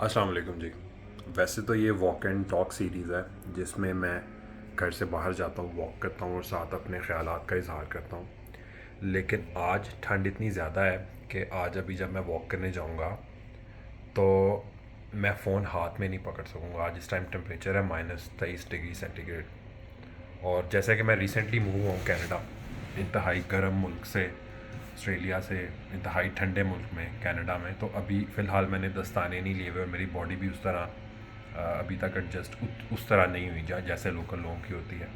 अस्सलाम वालेकुम जी। वैसे तो ये वॉक एंड टॉक सीरीज़ है जिसमें मैं घर से बाहर जाता हूँ, वॉक करता हूँ और साथ अपने ख़यालात का इजहार करता हूँ। लेकिन आज ठंड इतनी ज़्यादा है कि आज अभी जब मैं वॉक करने जाऊँगा तो मैं फ़ोन हाथ में नहीं पकड़ सकूँगा। आज इस टाइम टेम्परेचर है -23 डिग्री सेंटीग्रेड। और जैसे कि मैं रिसेंटली मूव हुआ हूँ कनाडा, इंतहाई गर्म मुल्क से, ऑस्ट्रेलिया से, इंतहाई ठंडे मुल्क में कनाडा में। तो अभी फ़िलहाल मैंने दस्ताने नहीं लिए हुए और मेरी बॉडी भी उस तरह अभी तक एडजस्ट उस तरह नहीं हुई जैसे लोकल लोगों की होती है।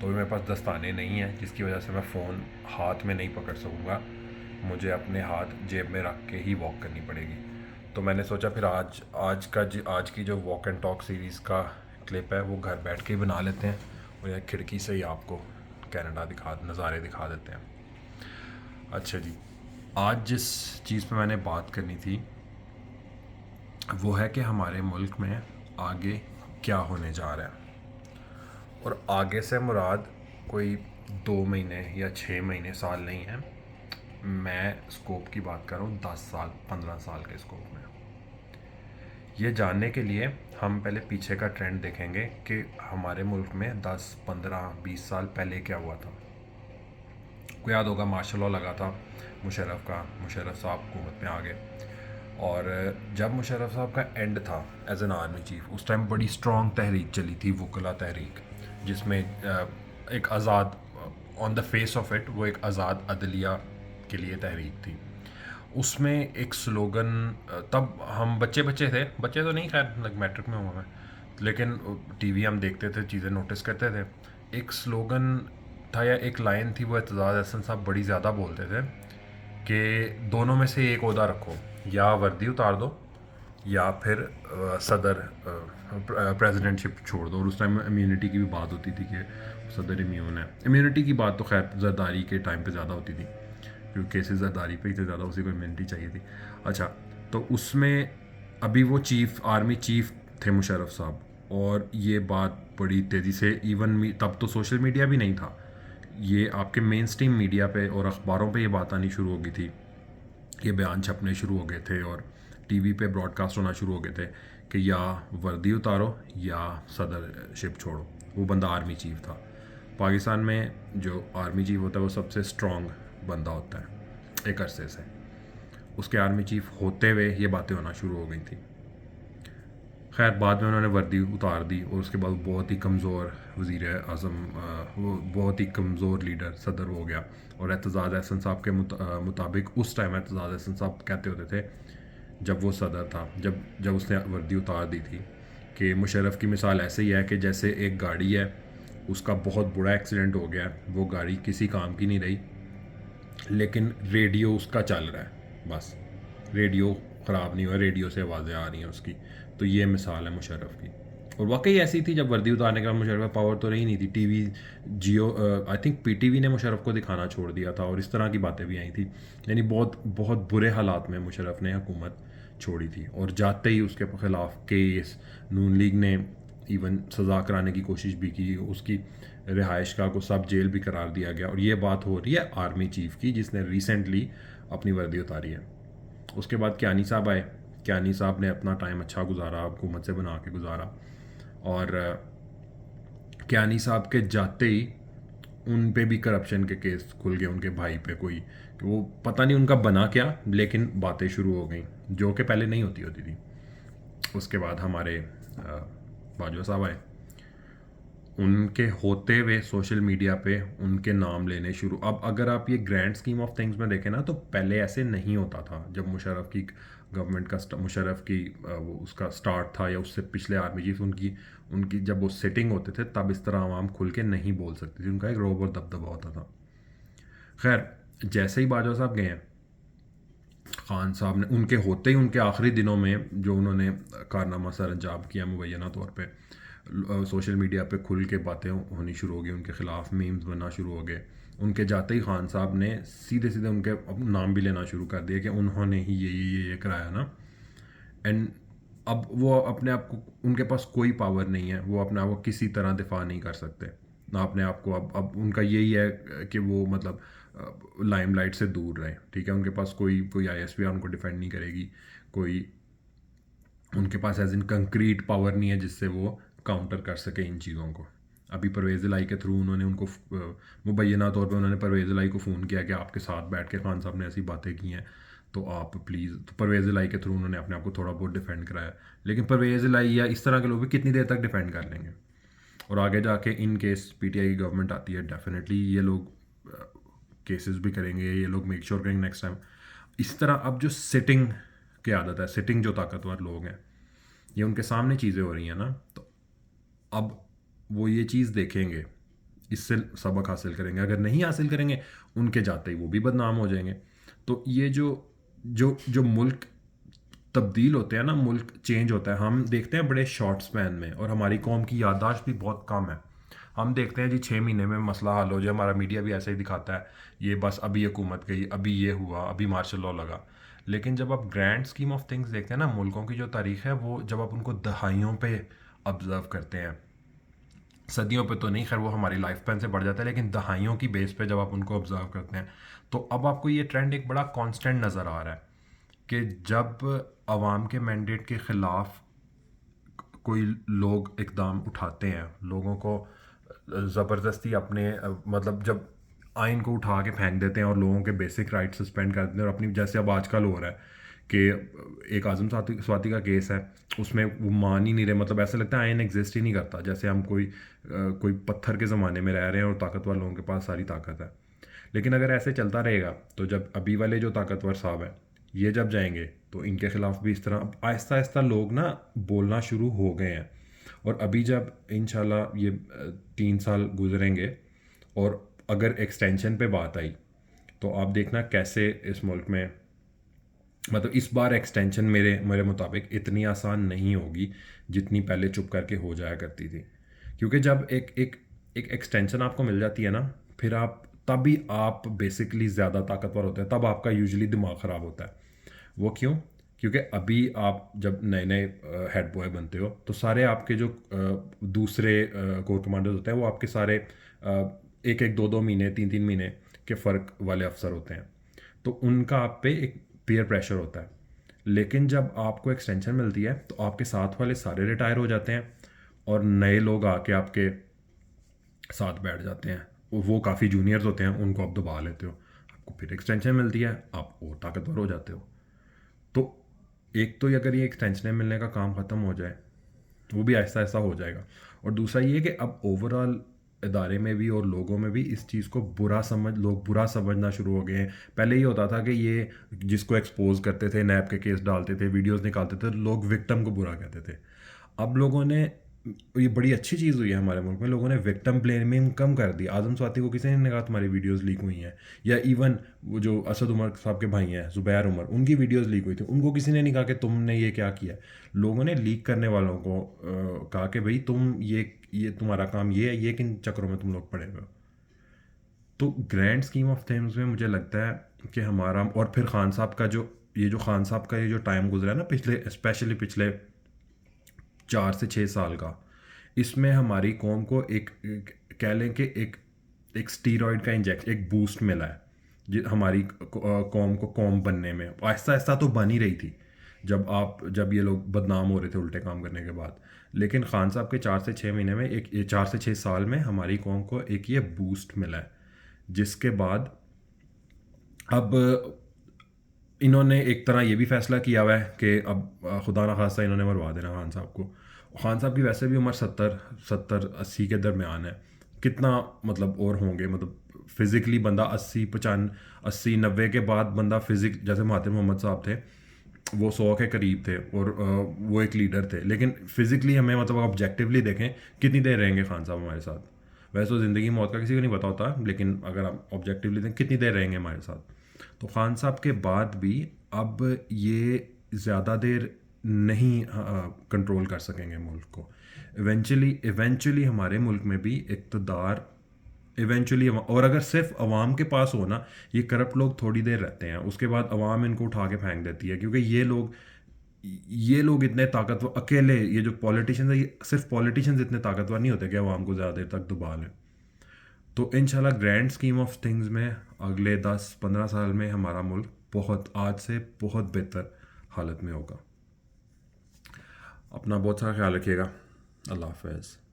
तो भी मेरे पास दस्ताने नहीं हैं जिसकी वजह से मैं फ़ोन हाथ में नहीं पकड़ सकूँगा। मुझे अपने हाथ जेब में रख के ही वॉक करनी पड़ेगी। तो मैंने सोचा फिर आज की जो वॉक एंड टॉक सीरीज़ का क्लिप है वो घर बैठ के ही बना लेते हैं और यह खिड़की से ही आपको कनाडा नज़ारे दिखा देते हैं। अच्छा जी, आज जिस चीज़ पे मैंने बात करनी थी वो है कि हमारे मुल्क में आगे क्या होने जा रहा है। और आगे से मुराद कोई 2 महीने या 6 महीने, साल नहीं है। मैं स्कोप की बात कर रहा हूँ 10 साल 15 साल के स्कोप में। ये जानने के लिए हम पहले पीछे का ट्रेंड देखेंगे कि हमारे मुल्क में 10 15 20 साल पहले क्या हुआ था। को याद होगा मार्शल लॉ लगा था मुशर्रफ साहब हुकूमत में आ गए। और जब मुशर्रफ साहब का एंड था एज एन आर्मी चीफ, उस टाइम बड़ी स्ट्रॉन्ग तहरीक चली थी, वकला तहरीक, जिसमें एक आज़ाद, on the face of it वो एक आज़ाद अदलिया के लिए तहरीक थी। उसमें एक स्लोगन, तब हम बच्चे बच्चे थे, बच्चे तो नहीं, खैर मैट्रिक में हुआ मैं, लेकिन टीवी हम देखते थे, चीज़ें नोटिस करते थे। एक स्लोगन था या एक लाइन थी, वो एतजाज़ अहसन साहब बड़ी ज़्यादा बोलते थे कि दोनों में से एक ओहदा रखो, या वर्दी उतार दो या फिर सदर प्रेसिडेंटशिप छोड़ दो। और उस टाइम इम्यूनिटी की भी बात होती थी कि सदर इम्यून है। इम्यूनिटी की बात तो खैर जरदारी के टाइम पे ज़्यादा होती थी क्योंकि केसेस जरदारी पे ही थे ज़्यादा, उसी को इम्यूनिटी चाहिए थी। अच्छा, तो उसमें अभी वो आर्मी चीफ थे मुशर्रफ साहब, और ये बात बड़ी तेज़ी से, इवन तब तो सोशल मीडिया भी नहीं था, ये आपके मेन स्ट्रीम मीडिया पे और अखबारों पे ये बात आनी शुरू हो गई थी, ये बयान छपने शुरू हो गए थे और टीवी पे ब्रॉडकास्ट होना शुरू हो गए थे कि या वर्दी उतारो या सदरशिप छोड़ो। वो बंदा आर्मी चीफ था। पाकिस्तान में जो आर्मी चीफ होता है वो सबसे स्ट्रॉन्ग बंदा होता है एक अरसे से। उसके आर्मी चीफ होते हुए ये बातें होना शुरू हो गई थी। खैर बाद में उन्होंने वर्दी उतार दी और उसके बाद बहुत ही कमज़ोर वज़ीर आज़म, वो बहुत ही कमज़ोर लीडर सदर हो गया। और एतजाज़ अहसन साहब के मुताबिक उस टाइम एतजाज़ अहसन साहब कहते होते थे जब वो सदर था, जब जब उसने वर्दी उतार दी थी, कि मुशर्रफ की मिसाल ऐसे ही है कि जैसे एक गाड़ी है, उसका बहुत बुरा एक्सीडेंट हो गया, वो गाड़ी किसी काम की नहीं रही, लेकिन रेडियो उसका चल रहा है, बस रेडियो ख़राब नहीं हुआ, रेडियो से आवाज़ें आ रही हैं उसकी। तो ये मिसाल है मुशर्रफ की। और वाकई ऐसी थी, जब वर्दी उतारने के बाद मुशर्रफ पावर तो रही नहीं थी। TV Jio, I think PTV ने मुशर्रफ को दिखाना छोड़ दिया था और इस तरह की बातें भी आई थी। यानी बहुत बहुत बुरे हालात में मुशर्रफ ने हुकूमत छोड़ी थी और जाते ही उसके खिलाफ केस, नून लीग ने इवन सज़ा कराने की कोशिश भी की, उसकी रिहाइश गाह को सब जेल भी करार दिया गया। और ये बात हो रही है आर्मी चीफ की जिसने रिसेंटली अपनी वर्दी उतारी है। उसके बाद कियानी साहब आए। कियानी साहब ने अपना टाइम अच्छा गुजारा, हुकूमत से बना के गुजारा। और कियानी साहब के जाते ही उन पे भी करप्शन के केस खुल गए, उनके भाई पे कोई, कि वो पता नहीं उनका बना क्या, लेकिन बातें शुरू हो गई जो कि पहले नहीं होती होती थी। उसके बाद हमारे बाजवा साहब आए। उनके होते हुए सोशल मीडिया पे उनके नाम लेने शुरू। अब अगर आप ये ग्रैंड स्कीम ऑफ थिंग्स में देखें ना, तो पहले ऐसे नहीं होता था। जब मुशर्रफ की गवर्नमेंट का मुशर्रफ की वो उसका स्टार्ट था, या उससे पिछले आर्मी चीफ उनकी उनकी जब वो सिटिंग होते थे, तब इस तरह आवाम खुल के नहीं बोल सकती थी, उनका एक रोब और दबदबा होता था। खैर जैसे ही बाजवा साहब गए हैं, खान साहब ने उनके होते ही उनके आखिरी दिनों में जो उन्होंने कारनामा सर अंजाम किया, मुबैना तौर पे सोशल मीडिया पे खुल के बातें होनी शुरू हो गई, उनके ख़िलाफ़ मीम्स बनना शुरू हो गए। उनके जाते ही खान साहब ने सीधे सीधे उनके नाम भी लेना शुरू कर दिया कि उन्होंने ही ये कराया ना। एंड अब वो अपने आप को, उनके पास कोई पावर नहीं है, वो अपने आप को किसी तरह दिफा नहीं कर सकते ना अपने आप को। अब उनका यही है कि वो मतलब लाइमलाइट से दूर रहे, ठीक है। उनके पास कोई कोई आईएसपी उनको डिफेंड नहीं करेगी, कोई उनके पास एज इन कंक्रीट पावर नहीं है जिससे वो काउंटर कर सके इन चीज़ों को। अभी परवेज़ इलाही के थ्रू उन्होंने उनको मुबैना तौर पे उन्होंने परवेज़ इलाही को फ़ोन किया कि आपके साथ बैठ के खान साहब ने ऐसी बातें की हैं, तो आप प्लीज़, तो परवेज़ इलाही के थ्रू उन्होंने अपने आप को थोड़ा बहुत डिफेंड कराया। लेकिन परवेज़ इलाही या इस तरह के लोग भी कितनी देर तक डिफेंड कर लेंगे? और आगे जाके इन केस पीटीआई की गवर्नमेंट आती है, डेफिनेटली ये लोग केसेस भी करेंगे, ये लोग मेक श्योर करेंगे नेक्स्ट टाइम। इस तरह अब जो सिटिंग की आदत है, सिटिंग जो ताकतवर लोग हैं, ये उनके सामने चीज़ें हो रही हैं ना, तो अब वो ये चीज़ देखेंगे, इससे सबक हासिल करेंगे। अगर नहीं हासिल करेंगे, उनके जाते ही वो भी बदनाम हो जाएंगे। तो ये जो जो जो मुल्क तब्दील होते हैं ना, मुल्क चेंज होता है, हम देखते हैं बड़े शॉर्ट स्पैन में, और हमारी कौम की याददाश्त भी बहुत कम है। हम देखते हैं जी 6 महीने में मसला हल हो जाए, हमारा मीडिया भी ऐसे ही दिखाता है, ये बस अभी हुकूमत गई, अभी ये हुआ, अभी मार्शल लॉ लगा। लेकिन जब आप ग्रैंड स्कीम ऑफ थिंग्स देखते हैं ना, मुल्कों की जो तारीख है, वो जब आप उनको दहाइयों पे ऑब्ज़र्व करते हैं, सदियों पे तो नहीं, खैर वो हमारी लाइफ स्पैन से बढ़ जाता है, लेकिन दहाइयों की बेस पे जब आप उनको ऑब्ज़र्व करते हैं, तो अब आपको ये ट्रेंड एक बड़ा कांस्टेंट नज़र आ रहा है कि जब आवाम के मैंडेट के ख़िलाफ़ कोई लोग इकदाम उठाते हैं, लोगों को ज़बरदस्ती अपने मतलब जब आइन को उठा के फेंक देते हैं और लोगों के बेसिक राइट सस्पेंड कर देते हैं, और अपनी, जैसे अब आजकल हो रहा है कि एक आज़म स्वाति का केस है, उसमें वो मान ही नहीं रहे, मतलब ऐसा लगता है आइन एग्जिस्ट ही नहीं करता, जैसे हम कोई पत्थर के ज़माने में रह रहे हैं और ताकतवर लोगों के पास सारी ताकत है। लेकिन अगर ऐसे चलता रहेगा, तो जब अभी वाले जो ताकतवर साहब हैं, ये जब जाएंगे, तो इनके ख़िलाफ़ भी इस तरह अब आहिस्ता आहिस्ता लोग ना बोलना शुरू हो गए हैं। और अभी जब इंशाल्लाह ये 3 साल गुजरेंगे, और अगर एक्सटेंशन पे बात आई, तो आप देखना कैसे इस मुल्क में, मतलब इस बार एक्सटेंशन मेरे मेरे मुताबिक इतनी आसान नहीं होगी जितनी पहले चुप करके हो जाया करती थी। क्योंकि जब एक एक एक एक्सटेंशन आपको मिल जाती है ना, फिर आप तभी आप बेसिकली ज़्यादा ताकतवर होते हैं, तब आपका यूजुअली दिमाग ख़राब होता है। वो क्यों? क्योंकि अभी आप जब नए नए हेड बॉय बनते हो, तो सारे आपके जो दूसरे कोर कमांडर्स होते हैं, वो आपके सारे एक एक 2 2 महीने 3 3 महीने के फ़र्क वाले अफसर होते हैं, तो उनका आप पे एक पीयर प्रेशर होता है। लेकिन जब आपको एक्सटेंशन मिलती है, तो आपके साथ वाले सारे रिटायर हो जाते हैं, और नए लोग आके आपके साथ बैठ जाते हैं, वो काफ़ी जूनियर्स होते हैं, उनको आप दबा लेते हो, आपको फिर एक्सटेंशन मिलती है, आप और ताकतवर हो जाते हो। तो एक तो अगर ये एक्सटेंशन मिलने का काम ख़त्म हो जाए, वो भी आहिस्ता आहिस्ता हो जाएगा। और दूसरा ये कि अब ओवरऑल इदारे में भी और लोगों में भी इस चीज़ को लोग बुरा समझना शुरू हो गए हैं। पहले ये होता था कि ये जिसको एक्सपोज करते थे, नैब के केस डालते थे, वीडियोस निकालते थे, लोग विक्टिम को बुरा कहते थे। अब लोगों ने, ये बड़ी अच्छी चीज़ हुई है हमारे मुल्क में, लोगों ने विक्टिम ब्लेमिंग कम कर दी। आज़म स्वाति को किसी ने नहीं कहा तुम्हारी वीडियोस लीक हुई हैं, या इवन वो जो असद उमर साहब के भाई हैं ज़ुबैर उमर, उनकी वीडियोस लीक हुई थी, उनको किसी ने नहीं कहा कि तुमने ये क्या किया। लोगों ने लीक करने वालों को कहा कि भाई तुम ये तुम्हारा काम ये है, ये किन चक्करों में तुम लोग पड़े हुए हो। तो ग्रैंड स्कीम ऑफ थिंग्स में मुझे लगता है कि हमारा, और फिर खान साहब का जो खान साहब का ये जो टाइम गुजरा है ना, पिछले स्पेशली पिछले 4 से 6 साल का, इसमें हमारी कौम को कह लें कि एक स्टीरॉयड का एक बूस्ट मिला है, हमारी कौम को कौम बनने में। आहिस्ता आहिस्ता तो बन ही रही थी, जब ये लोग बदनाम हो रहे थे उल्टे काम करने के बाद। लेकिन खान साहब के 4 से 6 महीने में, 4 से 6 साल में हमारी कौम को एक ये बूस्ट मिला है, जिसके बाद अब इन्होंने एक तरह ये भी फैसला किया हुआ है कि अब खुदा ना खास्ता इन्होंने मरवा देना खान साहब को। खान साहब की वैसे भी उम्र 70 70 80 के दरमियान है। कितना मतलब और होंगे, मतलब फिज़िकली बंदा 80 85 80 90 के बाद बंदा फिज़िक, जैसे महातिर मोहम्मद साहब थे, वो 100 के करीब थे, और वो एक लीडर थे। लेकिन फिज़िकली हमें, मतलब ऑब्जेक्टिवली देखें, कितनी देर रहेंगे खान साहब हमारे साथ। वैसे तो ज़िंदगी मौत का किसी को नहीं पता होता, लेकिन अगर आप ऑब्जेक्टिवली देखें कितनी देर रहेंगे हमारे साथ। तो खान साहब के बाद भी अब ये ज़्यादा देर नहीं कंट्रोल कर सकेंगे मुल्क को। इवेंचुअली हमारे मुल्क में भी इक़्तिदार इवेंचुअली, और अगर सिर्फ अवाम के पास हो ना, ये करप्ट लोग थोड़ी देर रहते हैं, उसके बाद अवाम इनको उठा के फेंक देती है। क्योंकि ये लोग इतने ताकतवर, अकेले ये जो पॉलिटिशियंस है, ये सिर्फ पॉलिटिशियंस इतने ताकतवर नहीं होते कि अवाम को ज़्यादा देर तक दबा लें। तो इंशाल्लाह ग्रैंड स्कीम ऑफ थिंग्स में अगले 10 15 साल में हमारा मुल्क बहुत, आज से बहुत बेहतर हालत में होगा। अपना बहुत सारा ख्याल रखिएगा। अल्लाह हाफ़िज़।